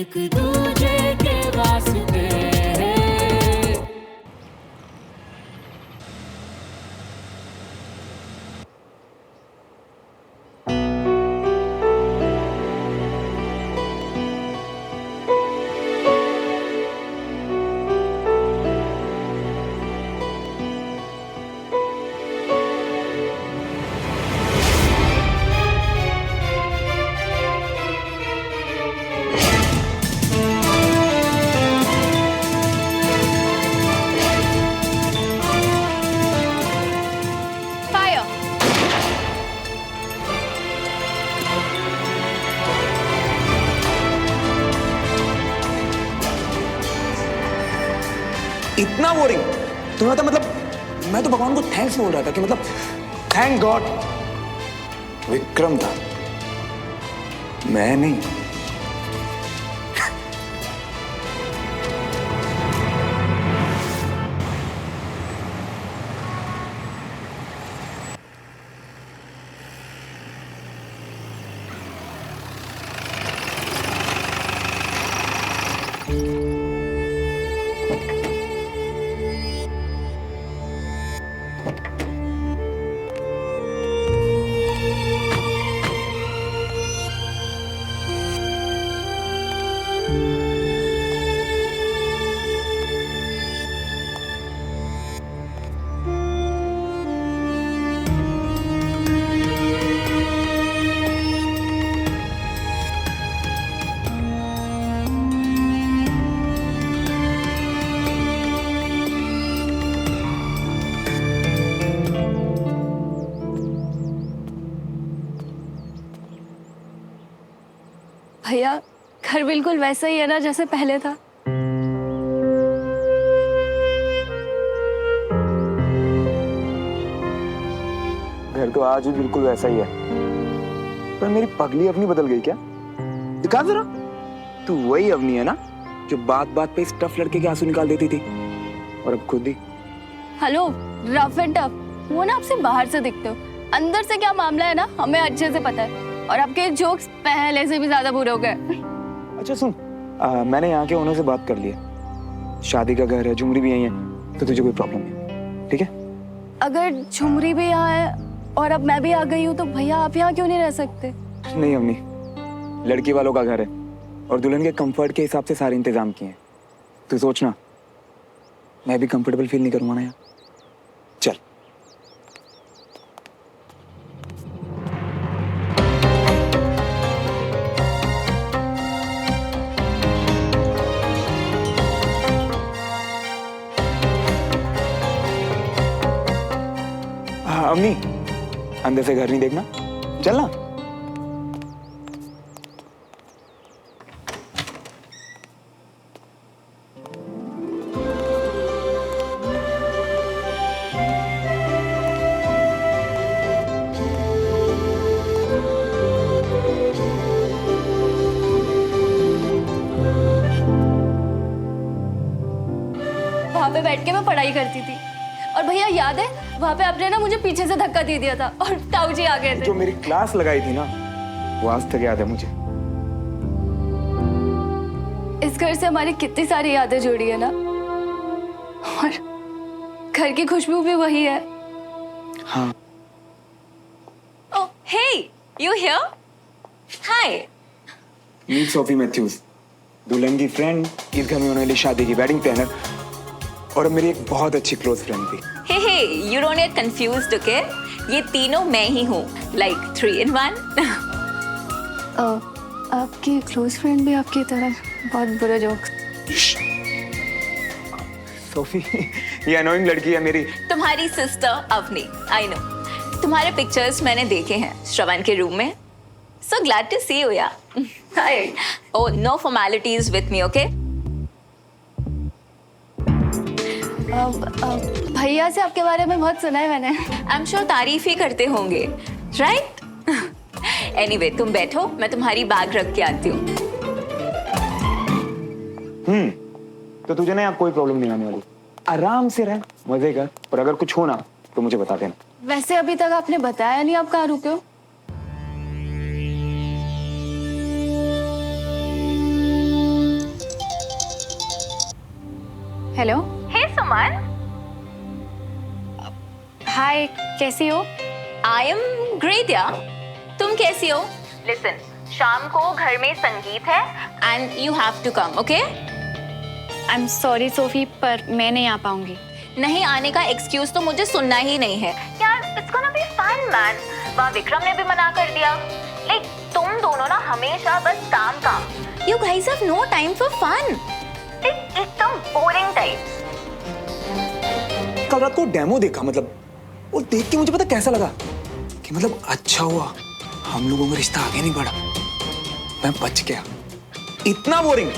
एक दूजे के वास्ते। इतना बोरिंग तुम्हें तो मतलब मैं तो भगवान को थैंक्स बोल रहा था कि मतलब थैंक गॉड विक्रम था, मैं नहीं। भैया घर बिल्कुल वैसा ही है ना जैसे पहले था। घर तो आज भी बिल्कुल वैसा ही है, पर मेरी पगली अपनी बदल गई क्या? दिखा जरा। तू वही अवनी है ना जो बात बात पे इस टफ लड़के के आंसू निकाल देती थी, और अब खुद ही। हेलो रफ एंड टफ, वो ना आपसे बाहर से दिखते हो, अंदर से क्या मामला है ना हमें अच्छे से पता है, और आपके जोक्स पहले से भी ज्यादा बुरे हो गए। अच्छा सुन, मैंने यहाँ के ओनर से बात कर ली है, शादी का घर है, झुमरी भी यही है, तो तुझे कोई प्रॉब्लम नहीं, ठीक है? अगर झुमरी भी यहाँ है और अब मैं भी आ गई हूँ तो भैया आप यहाँ क्यों नहीं रह सकते? नहीं अम्मी, लड़की वालों का घर है और दुल्हन के कंफर्ट के हिसाब से सारे इंतजाम किए हैं। तू सोचना मैं भी कंफर्टेबल फील नहीं करूंगा ना यार। चल। अम्मी, अंदर से घर नहीं देखना, चलना। वहां पे बैठ के मैं पढ़ाई करती थी, और भैया याद है वहां पे आपने ना मुझे पीछे से धक्का दे दिया था और ताऊ जी आ गए थे। जो मेरी क्लास लगाई थी ना, वो आज तक याद है मुझे। इस घर से हमारी कितनी सारी यादें जुड़ी है ना, और घर की खुशबू भी वही है। हाँ। Oh, hey, you here? Hi. Meet Sophie Matthews, दुल्हन की फ्रेंड, इस घर में होने वाली शादी की वेडिंग प्लानर, और मेरी एक बहुत अच्छी क्लोज फ्रेंड थी। Hey, you don't get confused, okay? ये तीनों मैं ही हूँ, like 3 in 1. आपकी क्लोज फ्रेंड भी आपकी तरह बहुत बुरे जोक्स। सोफी, ये अनोइंग लड़की है मेरी। तुम्हारी सिस्टर अवनी, I know. तुम्हारे पिक्चर्स मैंने देखे हैं श्रवण के रूम में। So glad to see you, yeah. Hi. Oh, no formalities with me, okay? भैया से आपके बारे में बहुत सुना है मैंने। I'm sure तारीफ ही करते होंगे, right? Anyway, तुम बैठो, मैं तुम्हारी बैग रख के आती हूँ। तो तुझे ना यहाँ कोई प्रॉब्लम नहीं आने वाली, आराम से रह, मजे कर, और अगर कुछ हो ना तो मुझे बता देना। वैसे अभी तक आपने बताया नहीं आप कहाँ रुके हो? हेलो। हे सुमन, हाय, कैसी हो? आई एम ग्रेट यार। तुम कैसी हो? लिसन, शाम को घर में संगीत है and you have to come, okay? I am sorry Sophie, पर मैं नहीं आ पाऊंगी। नहीं आने का एक्सक्यूज तो मुझे सुनना ही नहीं है यार। It's gonna be fun man. वहाँ विक्रम ने भी मना कर दिया। लाइक तुम दोनों ना हमेशा बस काम काम। You guys have no time for fun. एकदम बोरिंग टाइप्स। कल रात को डेमो देखा, मतलब वो देख के मुझे पता कैसा लगा कि मतलब अच्छा हुआ हम लोगों में रिश्ता आगे नहीं बढ़ा, मैं बच गया। इतना बोरिंग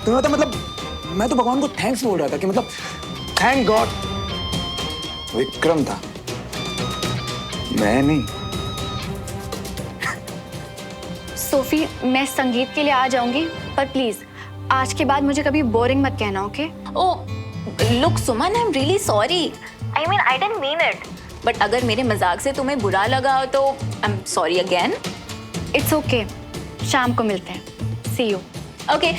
तुम्हें पता, मतलब मैं तो भगवान को थैंक्स बोल रहा था कि मतलब थैंक गॉड विक्रम था, मैं नहीं। सोफी, मैं संगीत के लिए आ जाऊंगी, पर प्लीज आज के बाद मुझे कभी बोरिंग मत कहना, okay? Oh look Suman, I am really sorry. I mean I didn't mean it. But अगर मेरे मजाक से तुम्हें बुरा लगा हो तो आई am sorry again. It's okay, शाम को मिलते हैं। सी यू। ओके।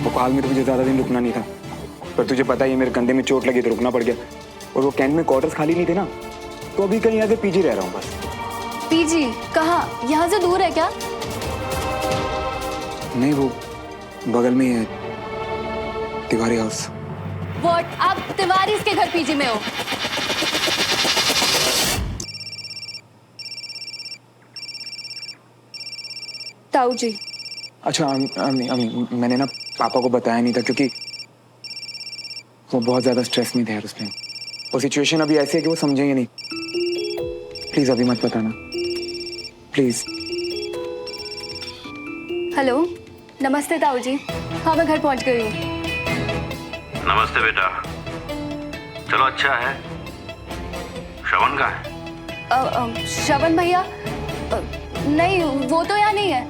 भोपाल में तो मुझे ज्यादा दिन रुकना नहीं था, पर तुझे पता ही है मेरे कंधे में चोट लगी तो रुकना पड़ गया। और वो कैंट में क्वार्टर्स खाली नहीं थे ना, तो अभी कहीं यहाँ से पीजी रह रहा हूँ बस। पीजी कहाँ? यहाँ से दूर है क्या? नहीं, वो बगल में ही है, तिवारी हाउस। व्हाट? आप तिवारी के घर पीजी में हो? ताऊ जी। अच्छा मैंने ना पापा को बताया नहीं था, क्योंकि वो बहुत ज्यादा स्ट्रेस में थे यार उसमें। वो सिचुएशन अभी ऐसी है कि वो समझेंगे नहीं। प्लीज अभी मत बताना, प्लीज। हेलो, नमस्ते ताऊ जी। हाँ, मैं घर पहुंच गई हूँ। नमस्ते बेटा। चलो अच्छा है। श्रवण कहाँ है? श्रवण भैया? नहीं, वो तो यहाँ नहीं है।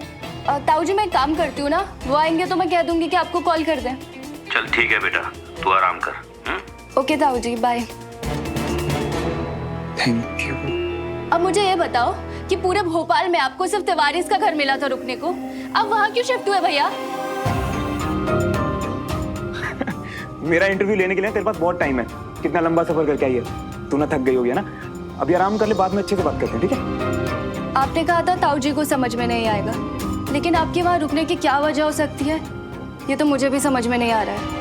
ताऊ जी, मैं एक काम करती हूँ ना, वो आएंगे तो मैं कह दूंगी कि आपको कॉल कर दें। चल ठीक है बेटा, तू आराम कर। ओके ताऊ जी, बाय। Thank you. अब मुझे ये बताओ कि पूरे भोपाल में आपको सिर्फ तिवारी का घर मिला था रुकने को, अब वहाँ क्यों शिफ्ट हुए भैया? मेरा इंटरव्यू लेने के लिए तेरे पास बहुत टाइम है। कितना लंबा सफर करके आई है, तू ना थक गई होगी ना। अभी आराम कर ले, बाद में अच्छे से बात करते हैं, ठीक है? आपने कहा था ताऊ जी को समझ में नहीं आएगा, लेकिन आपके वहाँ रुकने की क्या वजह हो सकती है, ये तो मुझे भी समझ में नहीं आ रहा है।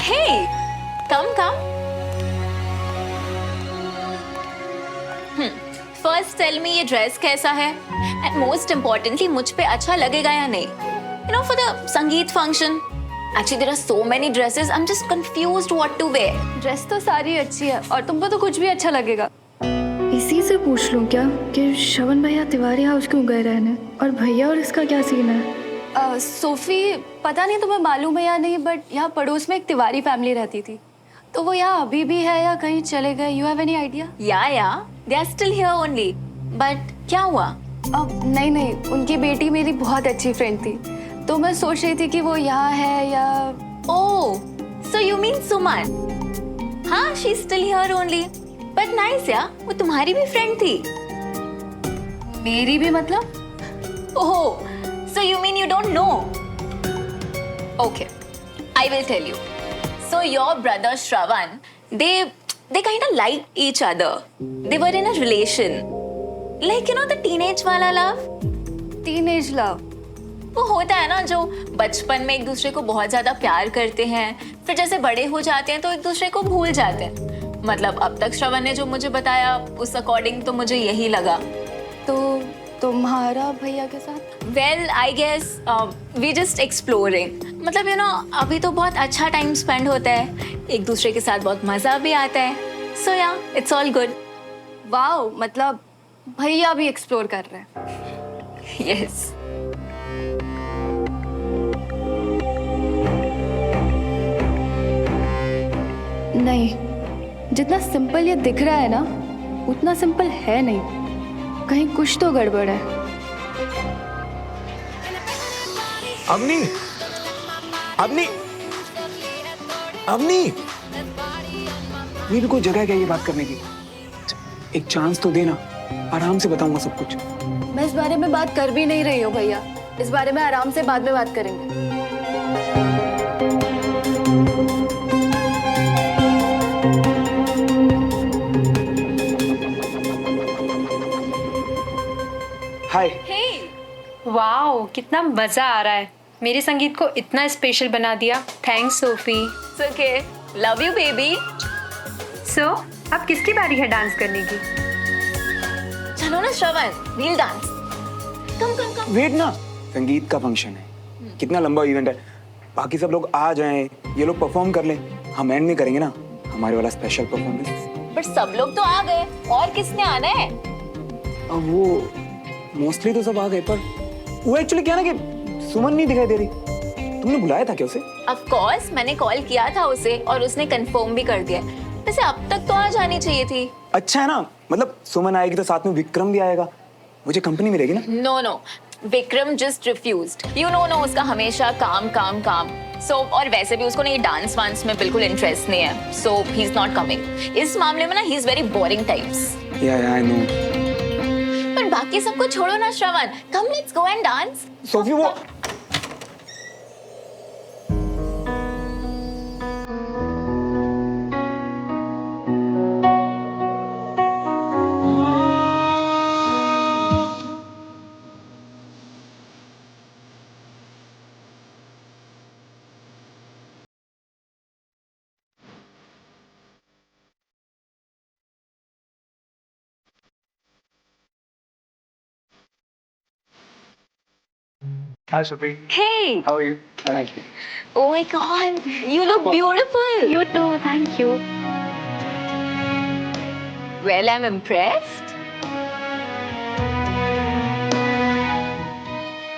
Hey, come. First tell me ये ड्रेस कैसा है, and most importantly मुझ पे अच्छा लगेगा या नहीं? You know, for the संगीत function. Actually there are so many dresses. I'm just confused what to wear. Dress तो सारी अच्छी है और तुमको तो कुछ भी अच्छा लगेगा। इसी से पूछ लूं क्या कि श्रवण भैया तिवारी हाउस क्यों गए रहने, और भैया और इसका क्या सीन है? सोफी, पता नहीं तुम्हें मालूम है या नहीं, बट यहाँ पड़ोस में एक तिवारी फैमिली रहती थी, तो वो यहाँ अभी भी है या कहीं चले गए? You have any idea? Yeah, they are still here only. But क्या हुआ? नहीं, उनकी बेटी मेरी बहुत अच्छी फ्रेंड थी, तो मैं सोच रही थी कि वो यहाँ है या... Oh, so you mean Suman? हाँ, she's still here only. But nice यार, वो तुम्हारी भी फ्रेंड थी। मेरी भी मतलब? Oh, so you mean you don't know? Okay, I will tell you. So your brother Shravan, they kind of liked each other. They were in a relation. Like you know the teenage वाला love? Teenage love? वो होता है ना जो बचपन में एक दूसरे को बहुत ज्यादा प्यार करते हैं, फिर जैसे बड़े हो जाते हैं तो एक दूसरे को भूल जाते हैं। मतलब अब तक श्रवण ने जो मुझे बताया उस अकॉर्डिंग तो मुझे यही लगा। तो तुम्हारा भैया के साथ? Well, I guess we just exploring. मतलब you know अभी तो बहुत अच्छा टाइम स्पेंड होता है, एक दूसरे के साथ बहुत मजा भी आता है। So yeah, it's all good. Wow, मतलब भैया भी एक्सप्लोर कर रहे हैं। Yes. नहीं, जितना सिंपल ये दिख रहा है ना उतना सिंपल है नहीं, कहीं कुछ तो गड़बड़ है। अवनी, अवनी, अवनी, ये भी कोई जगह है क्या ये बात करने की? एक चांस तो देना, आराम से बताऊंगा सब कुछ। मैं इस बारे में बात कर भी नहीं रही हूँ भैया, इस बारे में आराम से बाद में बात करेंगे। हाय। वाओ, कितना मजा आ रहा है। मेरे संगीत को इतना स्पेशल बना दिया। Thanks Sophie. It's okay. Love you, baby. So अब किसकी बारी है डांस करने की? चलो ना Shravan, we'll dance. Come, come, come. Wait ना, संगीत का फंक्शन है, कितना लंबा इवेंट है, बाकी सब लोग आ जाएं, ये लोग परफॉर्म कर लें, हम एंड में करेंगे ना हमारे वाला स्पेशल परफॉर्मेंस। But सब लोग तो आ गए, और किसने आना है? अब वो मोस्टली तो सब आ गए, पर वो एक्चुअली क्या ना कि सुमन नहीं दिखाई दे रही। तुमने बुलाया था क्या उसे? Of course, मैंने कॉल किया था उसे और उसने कंफर्म भी कर दिया। वैसे अब तक तो आ जानी चाहिए थी। अच्छा है ना, मतलब सुमन आएगी तो साथ में विक्रम भी आएगा, मुझे कंपनी मिलेगी ना। No no, Vikram just refused. You know no, उसका हमेशा काम काम काम। सो और वैसे भी उसको ना ये डांस वांस में बिल्कुल इंटरेस्ट नहीं है, so he is not coming. इस मामले में ना he is very boring types. Yeah I know. पर बाकी सबको छोड़ो ना Shravan, come let's go and dance. Sophie वो Hi Sophie. Hey, How are you? Thank you. oh my god, you look beautiful. You too, thank you. Well, I'm impressed.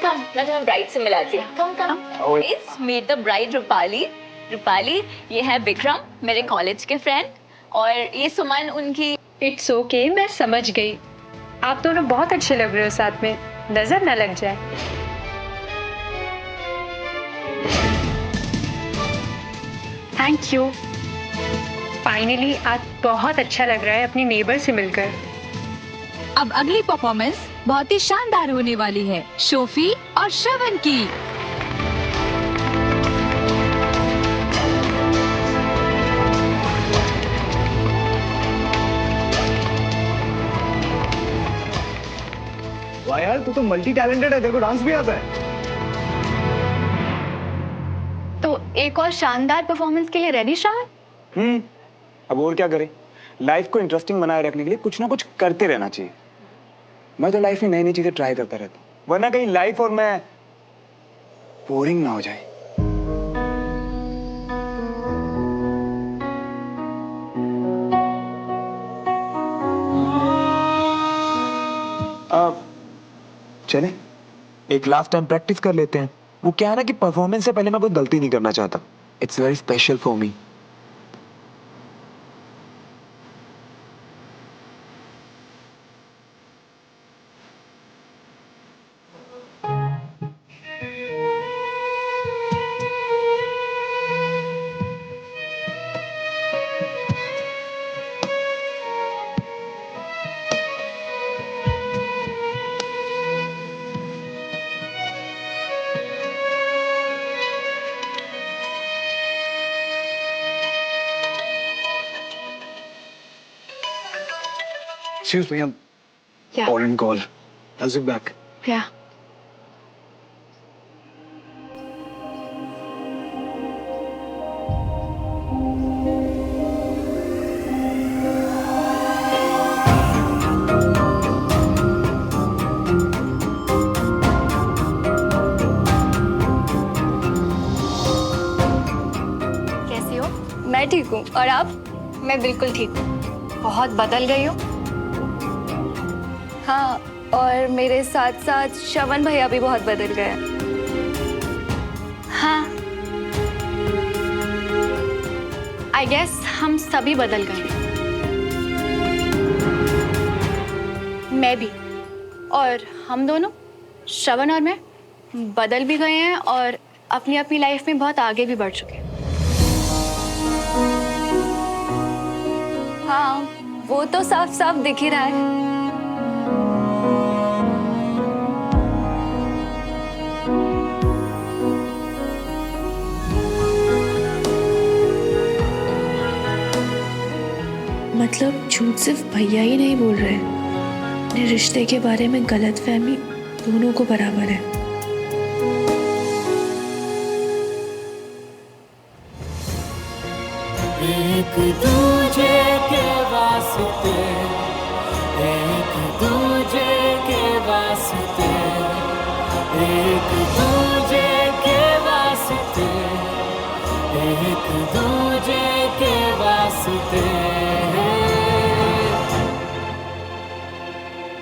Come, मैं तुम्हें bride से मिलाती हूँ। Come, come. Oh, It's meet the bride Rupali. Rupali, ये है विक्रम, मेरे college के friend, और ये सुमन उनकी। इट्स ओके, मैं समझ गई। आप दोनों बहुत अच्छे लग रहे हो साथ में, नजर न लग जाए। Thank you. फाइनली आज बहुत अच्छा लग रहा है अपनी नेबर से मिलकर। अब अगली परफॉर्मेंस बहुत ही शानदार होने वाली है, सोफी और श्रवण की। वाह यार, तू तो मल्टी टैलेंटेड है, तेरे को डांस भी आता है। तो एक और शानदार परफॉर्मेंस के लिए रेडी श्रवण? अब और क्या करें, लाइफ को इंटरेस्टिंग बनाए रखने के लिए कुछ ना कुछ करते रहना चाहिए। मैं तो लाइफ में नई नई चीजें ट्राई करता रहता हूँ, वरना कहीं लाइफ और मैं बोरिंग ना हो जाए। अब चले एक लास्ट टाइम प्रैक्टिस कर लेते हैं। वो क्या है ना कि परफॉर्मेंस से पहले मैं कोई गलती नहीं करना चाहता। It's very special for me. Excuse me, I'm on call. I'll be back. Yeah. कैसी हो? मैं ठीक हूँ, और आप? मैं बिल्कुल ठीक हूँ। बहुत बदल गई हो। हाँ, और मेरे साथ साथ श्रवण भैया भी बहुत बदल गए। हाँ, आई गेस हम सभी बदल गए हैं। मैं भी, और हम दोनों, श्रवण और मैं, बदल भी गए हैं और अपनी अपनी लाइफ में बहुत आगे भी बढ़ चुके हैं। हाँ, वो तो साफ साफ दिख ही रहा है। मतलब झूठ सिर्फ भैया ही नहीं बोल रहे, अपने रिश्ते के बारे में गलतफहमी दोनों को बराबर है। एक दूजे के वास्ते, एक दूजे के वास्ते, एक दूजे